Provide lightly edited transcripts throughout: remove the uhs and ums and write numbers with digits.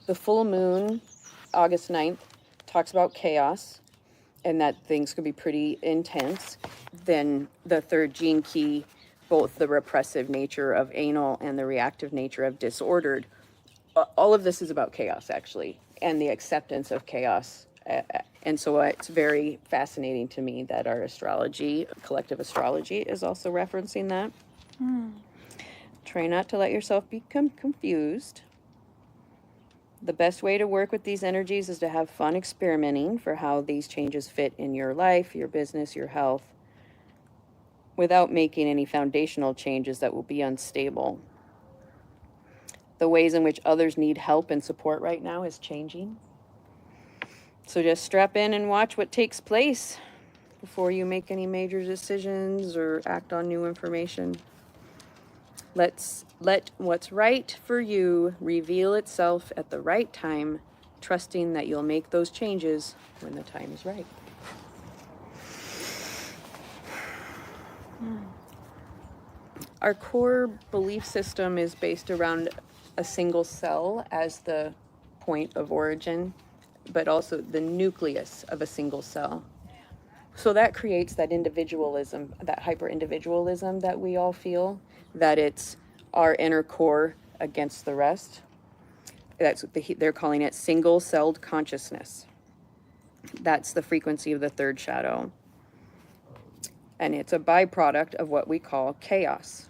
The full moon, August 9th, talks about chaos and that things could be pretty intense. Then the third gene key, both the repressive nature of anal and the reactive nature of disordered. All of this is about chaos, actually, and the acceptance of chaos. And so it's very fascinating to me that our astrology, collective astrology, is also referencing that. Try not to let yourself become confused. The best way to work with these energies is to have fun experimenting for how these changes fit in your life, your business, your health, without making any foundational changes that will be unstable. The ways in which others need help and support right now is changing. So just strap in and watch what takes place before you make any major decisions or act on new information. Let what's right for you reveal itself at the right time, trusting that you'll make those changes when the time is right. Our core belief system is based around a single cell as the point of origin, but also the nucleus of a single cell. So that creates that individualism, that hyper-individualism that we all feel, that it's our inner core against the rest. That's what they're calling it single-celled consciousness. That's the frequency of the third shadow. And it's a byproduct of what we call chaos.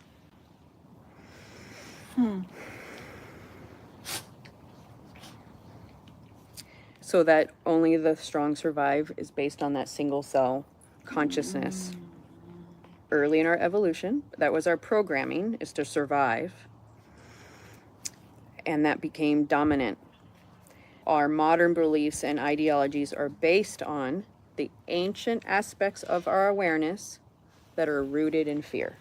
So that only the strong survive is based on that single cell consciousness. Early in our evolution, that was our programming, is to survive. And that became dominant. Our modern beliefs and ideologies are based on the ancient aspects of our awareness that are rooted in fear.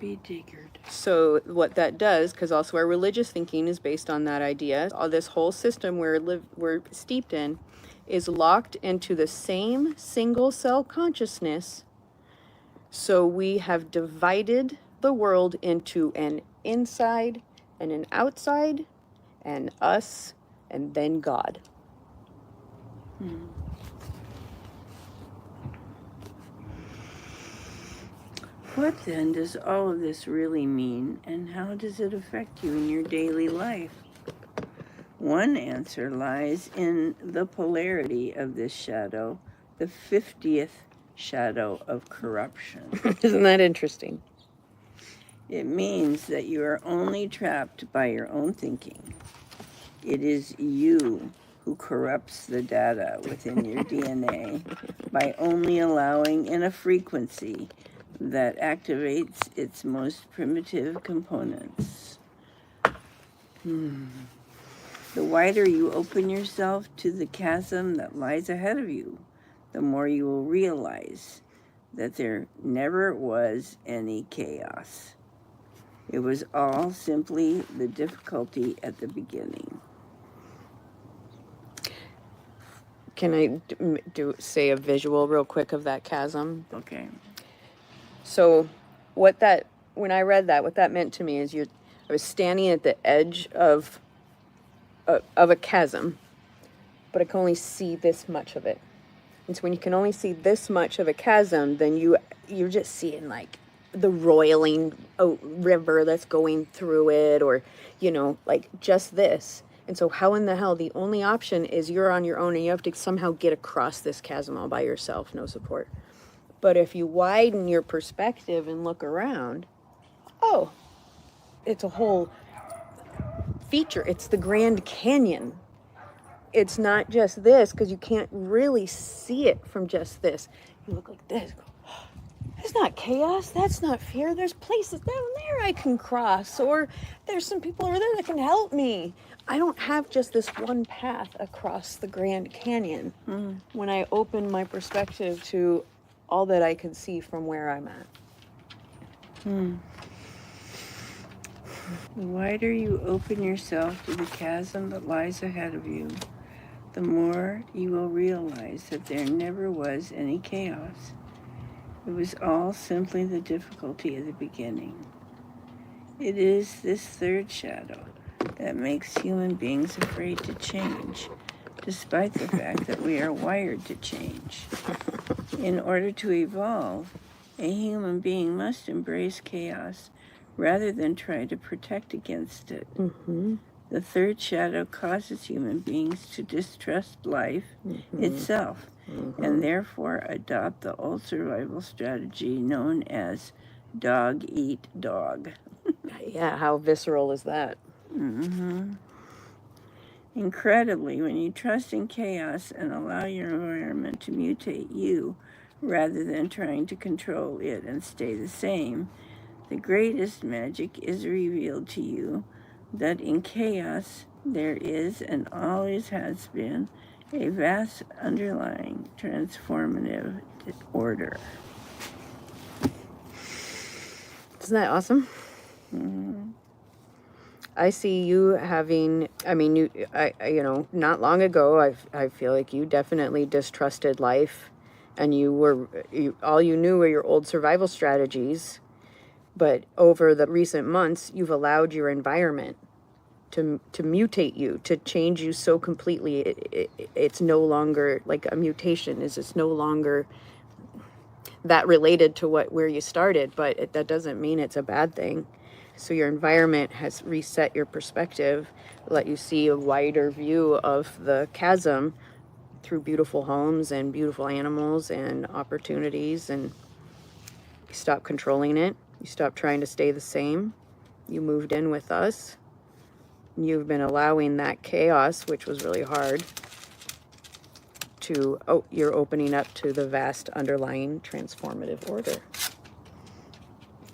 Be diggered. So what that does, because also our religious thinking is based on that idea, all this whole system we're steeped in is locked into the same single cell consciousness. So we have divided the world into an inside and an outside, and us, and then God. What then does all of this really mean, and how does it affect you in your daily life? One answer lies in the polarity of this shadow, the 50th shadow of corruption. Isn't that interesting? It means that you are only trapped by your own thinking. It is you who corrupts the data within your DNA by only allowing in a frequency that activates its most primitive components. The wider you open yourself to the chasm that lies ahead of you, the more you will realize that there never was any chaos. It was all simply the difficulty at the beginning. Can I say a visual real quick of that chasm? Okay. So when I read that, what that meant to me is I was standing at the edge of a chasm, but I can only see this much of it. And so when you can only see this much of a chasm, then you're just seeing like the roiling river that's going through it, or, like just this. And so how in the hell, the only option is you're on your own and you have to somehow get across this chasm all by yourself, no support. But if you widen your perspective and look around, it's a whole feature. It's the Grand Canyon. It's not just this, because you can't really see it from just this. You look like this. That's not chaos. That's not fear. There's places down there I can cross, or there's some people over there that can help me. I don't have just this one path across the Grand Canyon. When I open my perspective to all that I can see from where I'm at. The wider you open yourself to the chasm that lies ahead of you, the more you will realize that there never was any chaos. It was all simply the difficulty of the beginning. It is this third shadow that makes human beings afraid to change, despite the fact that we are wired to change. In order to evolve, a human being must embrace chaos rather than try to protect against it. Mm-hmm. The third shadow causes human beings to distrust life itself and therefore adopt the old survival strategy known as dog eat dog. Yeah, how visceral is that? Incredibly, when you trust in chaos and allow your environment to mutate you rather than trying to control it and stay the same, the greatest magic is revealed to you that in chaos there is and always has been a vast underlying transformative order. Isn't that awesome? I see you having, I mean, you know, not long ago, I feel like you definitely distrusted life, and all you knew were your old survival strategies. But over the recent months, you've allowed your environment to mutate you, to change you so completely. It's no longer like a mutation. It's no longer that related to where you started, but that doesn't mean it's a bad thing. So your environment has reset your perspective, let you see a wider view of the chasm through beautiful homes and beautiful animals and opportunities, and you stop controlling it. You stop trying to stay the same. You moved in with us. You've been allowing that chaos, which was really hard, you're opening up to the vast underlying transformative order,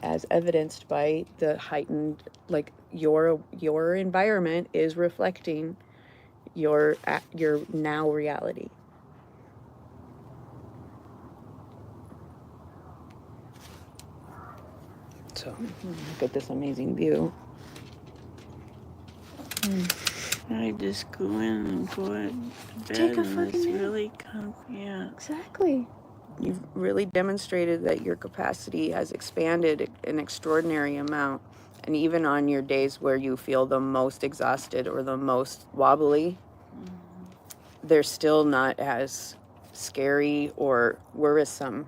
as evidenced by the heightened, like your environment is reflecting your now reality. So look at this amazing view. I just go in and go to bed. Take a and fucking it's nap. really yeah. Exactly. You've really demonstrated that your capacity has expanded an extraordinary amount. And even on your days where you feel the most exhausted or the most wobbly, they're still not as scary or worrisome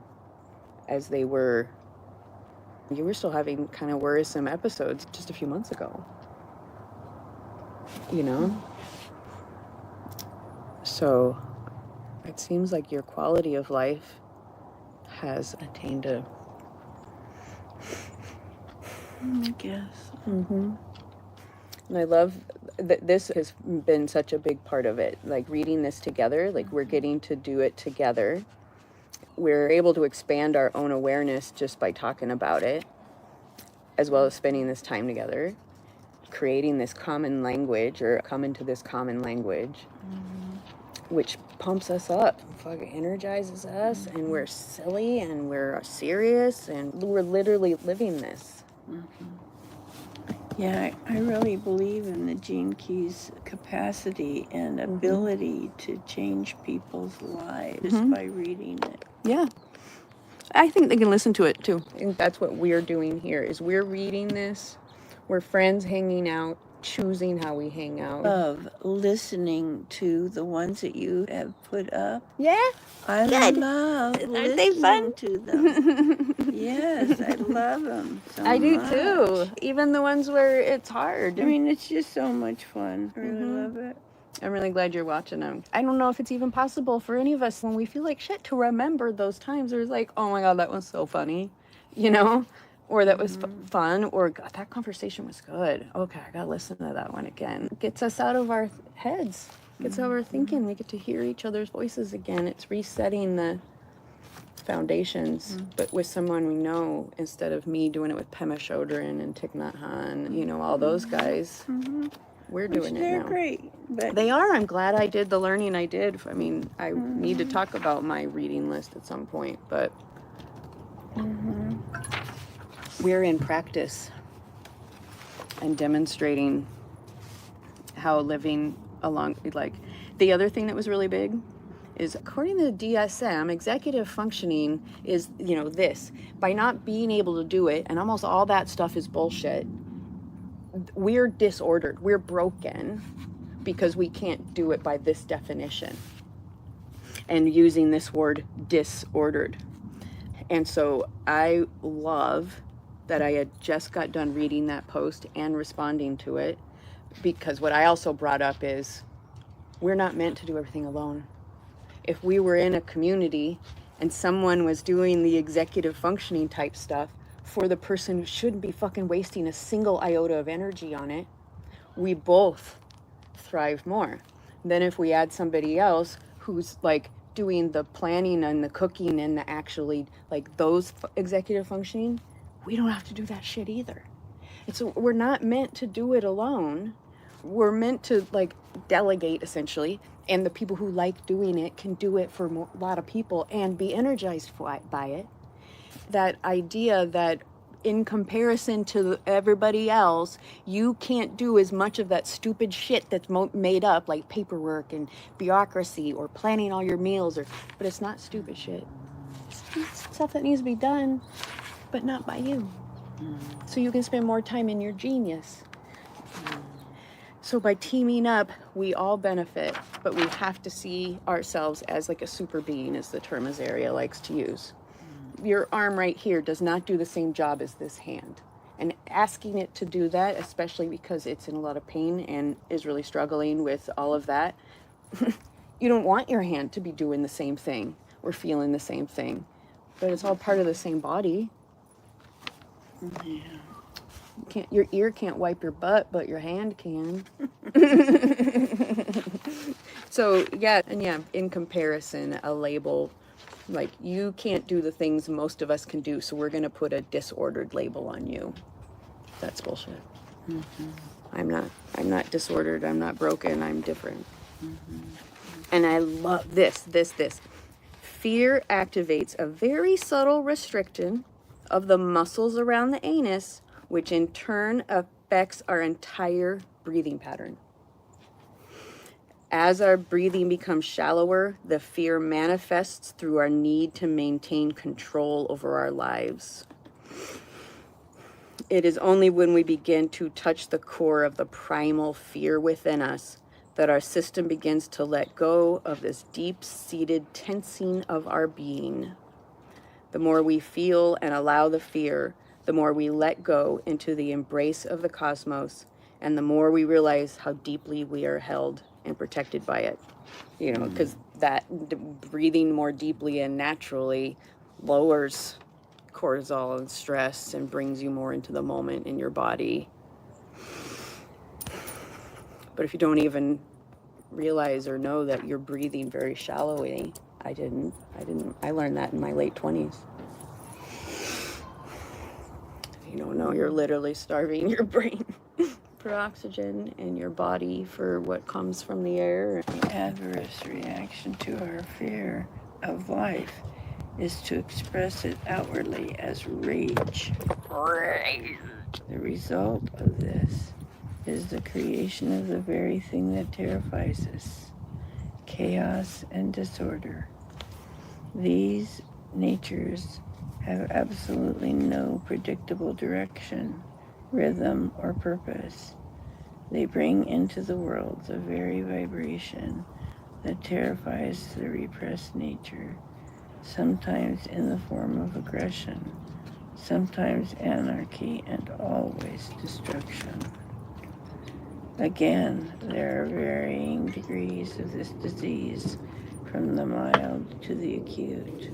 as they were. You were still having kind of worrisome episodes just a few months ago. You know? So it seems like your quality of life has attained a... I guess. Mm-hmm. And I love that this has been such a big part of it. Like reading this together, like we're getting to do it together. We're able to expand our own awareness just by talking about it, as well as spending this time together, creating this common language or come into this common language, which pumps us up, fucking energizes us, and we're silly and we're serious and we're literally living this. Yeah, I really believe in the Gene Key's capacity and ability to change people's lives by reading it. Yeah. I think they can listen to it too. I think that's what we're doing here is we're reading this. We're friends hanging out, choosing how we hang out. Love listening to the ones that you have put up. Yeah? I Good. love Aren't listening they fun? to them. Yes, I love them so I do much. too. Even the ones where it's hard. I mean, it's just so much fun. I really love it. I'm really glad you're watching them. I don't know if it's even possible for any of us when we feel like shit to remember those times. There's like, oh my God, that was so funny, you know? Or that was fun, or God, that conversation was good. Okay, I gotta listen to that one again. It gets us out of our heads, gets out of our thinking. We get to hear each other's voices again. It's resetting the foundations, but with someone we know, instead of me doing it with Pema Chodron and Thich Nhat Hanh, you know, all those guys. We're doing it now. They're great. But They are. I'm glad I did the learning I did. I mean, I need to talk about my reading list at some point, but we're in practice and demonstrating how living along, like, the other thing that was really big is according to the DSM, executive functioning is, this. By not being able to do it, and almost all that stuff is bullshit, we're disordered. We're broken because we can't do it by this definition. And using this word disordered. And so I love that I had just got done reading that post and responding to it, because what I also brought up is we're not meant to do everything alone. If we were in a community and someone was doing the executive functioning type stuff for the person who shouldn't be fucking wasting a single iota of energy on it, we both thrive more than if we add somebody else who's like doing the planning and the cooking and the actually like those executive functioning. We don't have to do that shit either. We're not meant to do it alone. We're meant to like delegate essentially, and the people who like doing it can do it for a lot of people and be energized by it. That idea that in comparison to everybody else, you can't do as much of that stupid shit that's made up, like paperwork and bureaucracy or planning all your meals, but it's not stupid shit. It's stuff that needs to be done, but not by you. So you can spend more time in your genius. So by teaming up, we all benefit, but we have to see ourselves as like a super being, is the term Azaria likes to use. Your arm right here does not do the same job as this hand. And asking it to do that, especially because it's in a lot of pain and is really struggling with all of that, you don't want your hand to be doing the same thing or feeling the same thing. But it's all part of the same body. Yeah. Your ear can't wipe your butt, but your hand can. So, in comparison, a label, like, you can't do the things most of us can do, so we're going to put a disordered label on you. That's bullshit. Mm-hmm. I'm not disordered, I'm not broken, I'm different. Mm-hmm. And I love this. Fear activates a very subtle restriction of the muscles around the anus, which in turn affects our entire breathing pattern. As our breathing becomes shallower, the fear manifests through our need to maintain control over our lives. It is only when we begin to touch the core of the primal fear within us that our system begins to let go of this deep-seated tensing of our being. The more we feel and allow the fear, the more we let go into the embrace of the cosmos, and the more we realize how deeply we are held and protected by it. Because that breathing more deeply and naturally lowers cortisol and stress and brings you more into the moment in your body. But if you don't even realize or know that you're breathing very shallowly, I learned that in my late 20s. You don't know, you're literally starving your brain for oxygen and your body for what comes from the air. The adverse reaction to our fear of life is to express it outwardly as rage. The result of this is the creation of the very thing that terrifies us, chaos and disorder. These natures have absolutely no predictable direction, rhythm, or purpose. They bring into the world the very vibration that terrifies the repressed nature, sometimes in the form of aggression, sometimes anarchy, and always destruction. Again, there are varying degrees of this disease, from the mild to the acute.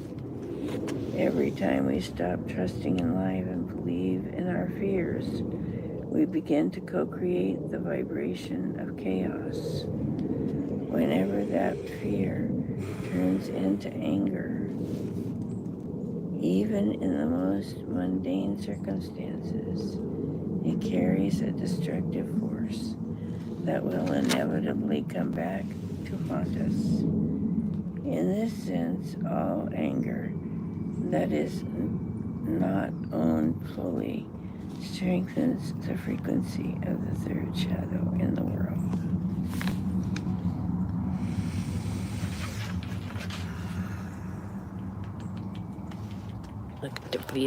Every time we stop trusting in life and believe in our fears, we begin to co-create the vibration of chaos. Whenever that fear turns into anger, even in the most mundane circumstances, it carries a destructive force that will inevitably come back to haunt us. In this sense, all anger that is not owned fully strengthens the frequency of the third shadow in the world. to be